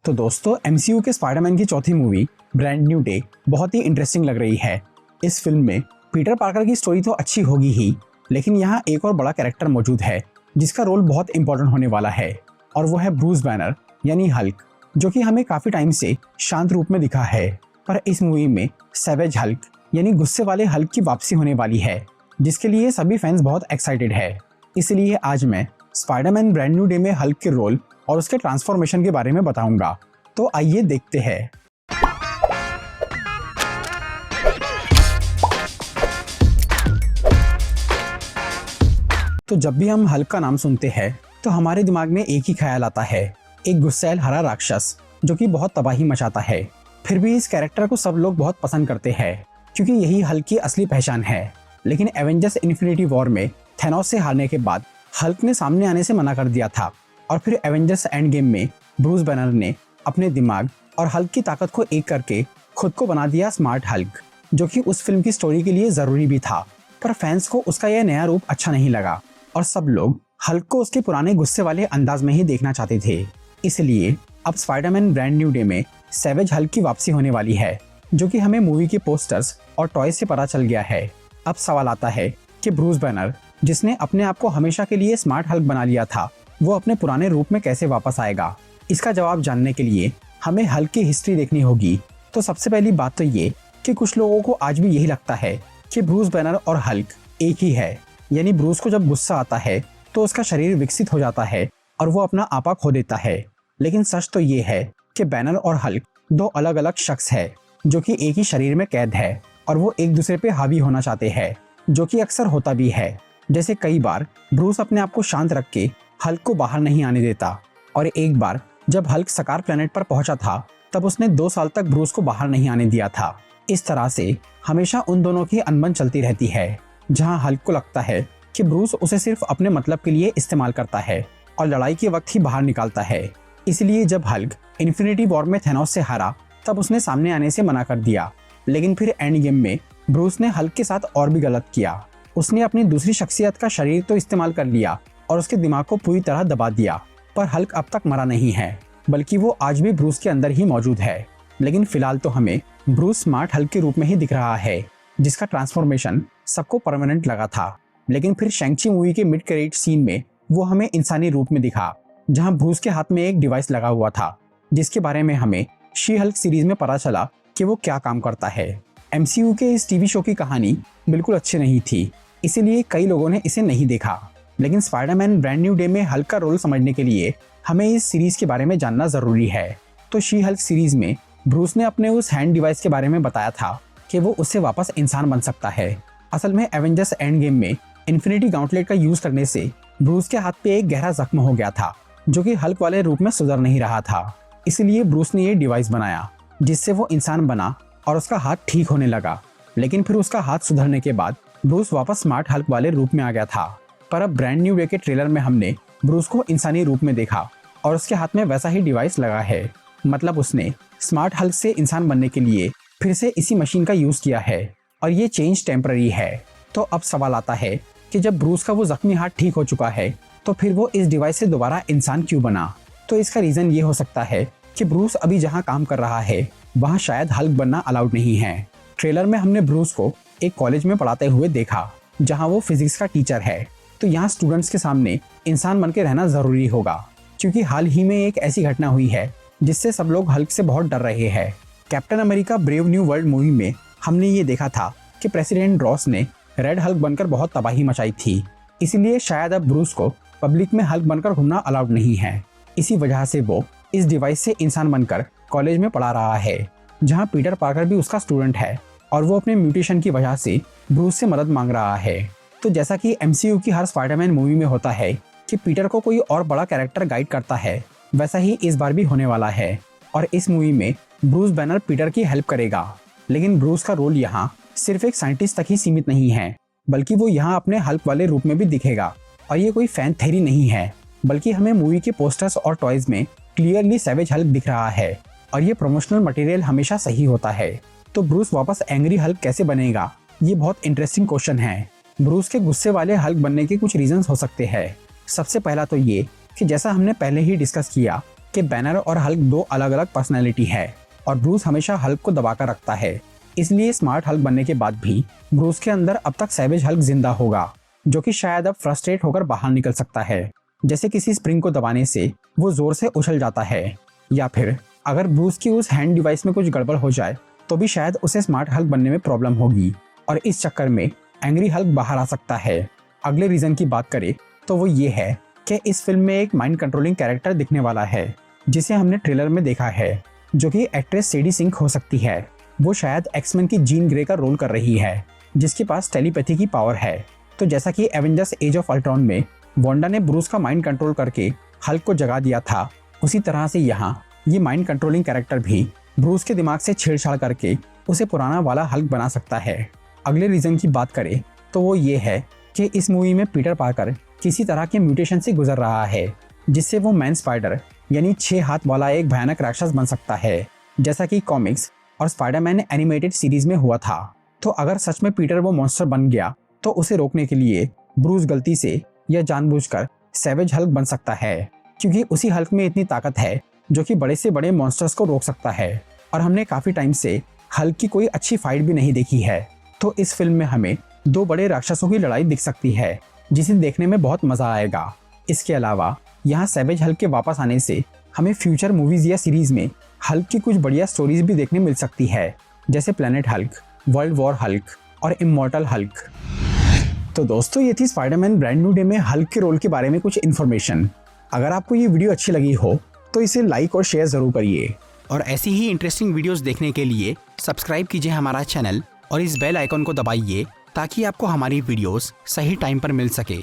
तो दोस्तों एमसीयू के स्पाइडरमैन की चौथी मूवी ब्रांड न्यू डे बहुत ही इंटरेस्टिंग लग रही है। इस फिल्म में पीटर पार्कर की स्टोरी तो अच्छी होगी ही, लेकिन यहाँ एक और बड़ा कैरेक्टर मौजूद है जिसका रोल बहुत इंपॉर्टेंट होने वाला है, और वो है ब्रूस बैनर यानी हल्क, जो कि हमें काफी टाइम से शांत रूप में दिखा है। पर इस मूवी में सैवेज हल्क यानी गुस्से वाले हल्क की वापसी होने वाली है, जिसके लिए सभी फैंस बहुत एक्साइटेड है। इसलिए आज मैं स्पाइडरमैन ब्रांड न्यू डे में हल्क के रोल और उसके ट्रांसफॉर्मेशन के बारे में बताऊंगा। तो आइए देखते हैं। तो जब भी हम हल्क का नाम सुनते हैं तो हमारे दिमाग में एक ही ख्याल आता है, एक गुस्सैल हरा राक्षस जो कि बहुत तबाही मचाता है। फिर भी इस कैरेक्टर को सब लोग बहुत पसंद करते हैं क्योंकि यही हल्क की असली पहचान है। लेकिन एवेंजर्स इन्फिनिटी वॉर में थैनोस से हारने के बाद हल्क ने सामने आने से मना कर दिया था, और फिर एवेंजर्स एंड गेम में ब्रूस बैनर ने अपने दिमाग और हल्क की ताकत को एक करके खुद को बना दिया स्मार्ट हल्क, जो कि उस फिल्म की स्टोरी के लिए जरूरी भी था। पर फैंस को उसका यह नया रूप अच्छा नहीं लगा और सब लोग हल्क को उसके पुराने गुस्से वाले अंदाज में ही देखना चाहते थे। इसलिए अब स्पाइडरमैन ब्रांड न्यू डे में सैवेज हल्क की वापसी होने वाली है, जो कि हमें मूवी के पोस्टर्स और टॉय से पता चल गया है। अब सवाल आता है कि ब्रूस बैनर, जिसने अपने आप को हमेशा के लिए स्मार्ट हल्क बना लिया था, वो अपने पुराने रूप में कैसे वापस आएगा। इसका जवाब जानने के लिए हमें हल्क की हिस्ट्री देखनी होगी। तो सबसे पहली बात तो ये कि कुछ लोगों को आज भी यही लगता है कि ब्रूस बैनर और हल्क एक ही है, यानी ब्रूस को जब गुस्सा आता है तो उसका शरीर विकसित हो जाता है और वो अपना आपा खो देता है। लेकिन सच तो ये है कि बैनर और हल्क दो अलग अलग शख्स है जो कि एक ही शरीर में कैद है, और वो एक दूसरे पे हावी होना चाहते हैं, जो कि अक्सर होता भी है। जैसे कई बार ब्रूस अपने आप को शांत रख के हल्क को बाहर नहीं आने देता, और एक बार जब हल्क सकार प्लेनेट पर पहुंचा था तब उसने 2 साल तक ब्रूस को बाहर नहीं आने दिया था। इस तरह से हमेशा उन दोनों की अनबन चलती रहती है, जहां हल्क को लगता है कि ब्रूस उसे सिर्फ अपने मतलब के लिए इस्तेमाल करता है और लड़ाई के वक्त ही बाहर निकालता है। इसलिए जब हल्क इन्फिनिटी वॉर में थैनोस से हारा तब उसने सामने आने से मना कर दिया। लेकिन फिर एंड गेम में ब्रूस ने हल्क के साथ और भी गलत किया। उसने अपनी दूसरी शख्सियत का शरीर तो इस्तेमाल कर लिया और उसके दिमाग को पूरी तरह दबा दिया। पर हल्क अब तक मरा नहीं है, बल्कि वो आज भी ब्रूस के अंदर ही मौजूद है। लेकिन फिलहाल तो हमें ब्रूस स्मार्ट हल्क के रूप में ही दिख रहा है, जिसका ट्रांसफॉर्मेशन सबको परमानेंट लगा था। लेकिन फिर शैंग-ची मूवी के मिड क्रेडिट सीन में वो हमें इंसानी रूप में दिखा, जहां ब्रूस के हाथ में एक डिवाइस लगा हुआ था, जिसके बारे में हमें शी हल्क सीरीज में पता चला कि वो क्या काम करता है। एमसीयू के इस टीवी शो की कहानी बिल्कुल अच्छी नहीं थी, इसीलिए कई लोगों ने इसे नहीं देखा। लेकिन स्पाइडरमैन ब्रांड न्यू डे में हल्क का रोल समझने के लिए हमें इस सीरीज के बारे में जानना जरूरी है। तो शी हल्क सीरीज में ब्रूस ने अपने उस हैंड डिवाइस के बारे में बताया था कि वो उससे वापस इंसान बन सकता है। असल में एवेंजर्स एंड गेम में इन्फिनिटी गाउंटलेट का यूज करने से ब्रूस के हाथ पे एक गहरा जख्म हो गया था, जो कि हल्क वाले रूप में सुधर नहीं रहा था। इसलिए ब्रूस ने ये डिवाइस बनाया जिससे वो इंसान बना और उसका हाथ ठीक होने लगा। लेकिन फिर उसका हाथ सुधरने के बाद ब्रूस वापस स्मार्ट हल्क वाले रूप में आ गया था। पर अब ब्रांड न्यू डे के ट्रेलर में हमने ब्रूस को इंसानी रूप में देखा और उसके हाथ में वैसा ही डिवाइस लगा है। मतलब उसने स्मार्ट हल्क से इंसान बनने के लिए फिर से इसी मशीन का यूज किया है, और ये चेंज टेम्पररी है। तो अब सवाल आता है कि जब ब्रूस का वो जख्मी हाथ ठीक हो चुका है तो फिर वो इस डिवाइस से दोबारा इंसान क्यों बना। तो इसका रीजन ये हो सकता है कि ब्रूस अभी जहाँ काम कर रहा है वहाँ शायद हल्क बनना अलाउड नहीं है। ट्रेलर में हमने ब्रूस को एक कॉलेज में पढ़ाते हुए देखा, जहाँ वो फिजिक्स का टीचर है। तो यहाँ स्टूडेंट्स के सामने इंसान बन के रहना जरूरी होगा, क्योंकि हाल ही में एक ऐसी घटना हुई है जिससे सब लोग हल्क से बहुत डर रहे हैं। Captain America brave new world movie में हमने ये देखा था कि प्रेसिडेंट रॉस ने रेड हल्क बनकर बहुत तबाही मचाई थी। इसलिए शायद अब ब्रूस को पब्लिक में हल्क बनकर घूमना अलाउड नहीं है। इसी वजह से वो इस डिवाइस से इंसान बनकर कॉलेज में पढ़ा रहा है, जहाँ पीटर पार्कर भी उसका स्टूडेंट है, और वो अपने म्यूटेशन की वजह से ब्रूस से मदद मांग रहा है। तो जैसा कि एमसीयू की हर स्पाइडरमैन मूवी में होता है कि पीटर को कोई और बड़ा कैरेक्टर गाइड करता है, वैसा ही इस बार भी होने वाला है। और इस मूवी में ब्रूस बैनर पीटर की हेल्प करेगा। लेकिन ब्रूस का रोल यहाँ सिर्फ एक साइंटिस्ट तक ही सीमित नहीं है, बल्कि वो यहाँ अपने हल्क वाले रूप में भी दिखेगा। और ये कोई फैन थ्योरी नहीं है, बल्कि हमें मूवी के पोस्टर्स और टॉयज में क्लियरली सैवेज हल्क दिख रहा है, और ये प्रमोशनल मटेरियल हमेशा सही होता है। तो ब्रूस वापस एंग्री हल्क कैसे बनेगा, ये बहुत इंटरेस्टिंग क्वेश्चन है। ब्रूस के गुस्से वाले हल्क बनने के कुछ रीजंस हो सकते हैं। सबसे पहला तो ये कि जैसा हमने पहले ही डिस्कस किया कि बैनर और हल्क दो अलग अलग पर्सनैलिटी है और ब्रूस हमेशा हल्क को दबाकर रखता है। इसलिए स्मार्ट हल्क बनने के बाद भी ब्रूस के अंदर अब तक सैवेज हल्क जिंदा होगा, जो कि शायद अब फ्रस्ट्रेट होकर बाहर निकल सकता है। जैसे किसी स्प्रिंग को दबाने से वो जोर से उछल जाता है, या फिर अगर ब्रूस की उस हैंड डिवाइस में कुछ गड़बड़ हो जाए तो भी शायद उसे स्मार्ट हल्क बनने में प्रॉब्लम होगी और इस चक्कर में एंग्री हल्क बाहर आ सकता है। अगले रीजन की बात करें तो वो ये है कि इस फिल्म में एक माइंड कंट्रोलिंग कैरेक्टर दिखने वाला है, जिसे हमने ट्रेलर में देखा है, जो कि एक्ट्रेस सेडी सिंक हो सकती है। वो शायद एक्समैन की जीन ग्रे का रोल कर रही है, जिसके पास टेलीपैथी की पावर है। तो जैसा कि एवेंजर्स एज ऑफ अल्ट्रॉन में वांडा ने ब्रूस का माइंड कंट्रोल करके हल्क को जगा दिया था, उसी तरह से यहाँ ये माइंड कंट्रोलिंग कैरेक्टर भी ब्रूस के दिमाग से छेड़छाड़ करके उसे पुराना वाला हल्क बना सकता है। अगले रीजन की बात करें तो वो ये है कि इस मूवी में पीटर पार्कर किसी तरह के म्यूटेशन से गुजर रहा है, जिससे वो मैन स्पाइडर यानी 6 हाथ वाला एक भयानक राक्षस बन सकता है, जैसा कि कॉमिक्स और स्पाइडरमैन एनिमेटेड सीरीज में हुआ था। तो अगर सच में पीटर वो मॉन्स्टर बन गया तो उसे रोकने के लिए ब्रूस गलती से या जानबूझकर सैवेज हल्क बन सकता है, क्योंकि उसी हल्क में इतनी ताकत है जो कि बड़े से बड़े मॉन्स्टर्स को रोक सकता है। और हमने काफी टाइम से हल्क की कोई अच्छी फाइट भी नहीं देखी है, तो इस फिल्म में हमें 2 बड़े राक्षसों की लड़ाई दिख सकती है, जिसे देखने में बहुत मजा आएगा। इसके अलावा यहाँ सैवेज हल्क के वापस आने से हमें फ्यूचर मूवीज या सीरीज में हल्क की कुछ बढ़िया स्टोरीज भी देखने मिल सकती है, जैसे planet Hulk, world war Hulk और इमॉर्टल हल्क। तो दोस्तों, ये थी स्पाइडरमैन ब्रांड न्यू डे में हल्क के रोल के बारे में कुछ इन्फॉर्मेशन। अगर आपको ये वीडियो अच्छी लगी हो तो इसे लाइक और शेयर जरूर करिए, और ऐसी ही इंटरेस्टिंग वीडियोस देखने के लिए सब्सक्राइब कीजिए हमारा चैनल और इस बेल आइकॉन को दबाइए ताकि आपको हमारी वीडियोस सही टाइम पर मिल सके।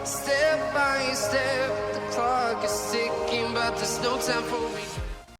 Step by step, the clock is ticking, but there's no time for me.